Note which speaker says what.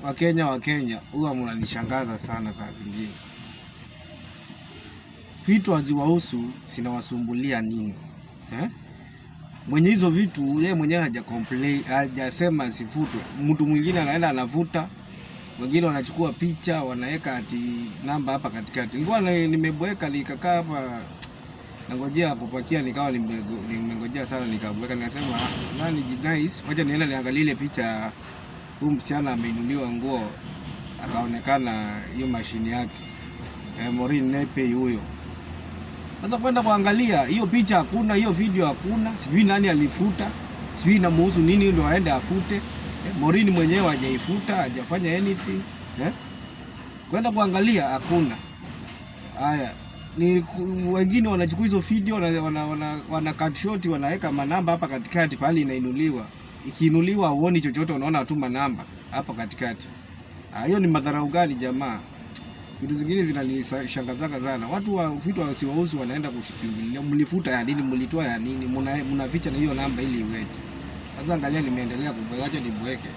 Speaker 1: Wakenya huwa mnanishangaza sana saa zingine. Vitu haziwahusu sinawasumbulia nini? Mwenye hizo vitu yeye mwenyewe haja complain, hajasema sifutwe. Mtu mwingine anaenda anavuta. Wengine wanachukua picha, wanaweka ati namba hapa katikati. Nilikuwa nimeboeka nikakaa hapa nangojea kupakia, nikawa nimengojea sana nikaboeka, nikasema nani nice, wacha nienda niangalie ile picha. Huyu msichana ameinuliwa nguo akaonekana hiyo mashini yake. Maureen Nepe huyo. Sasa kwenda kuangalia hiyo picha hakuna, hiyo video hakuna, sijui nani alifuta, sijui inamhusu nini ndio aende afute. Maureen mwenyewe hajaifuta, hajafanya anything. Kwenda kuangalia hakuna. Haya, ni wengine wanachukua hizo video wana cut short, wanaweka manamba hapa katikati pale inainuliwa. Ikiinuliwa uone chochote, unaona tu manamba hapa katikati. Hiyo ni madharau gani jamaa? Vitu zingine zinanishangaza sana. Watu wa vitu wasiwahusu wanaenda kushikilia. Mlifuta ya nini? Mlitoa ya nini? Mnaficha na hiyo namba ili iweje? Sasa angalia nimeendelea kubweka, acha nibweke.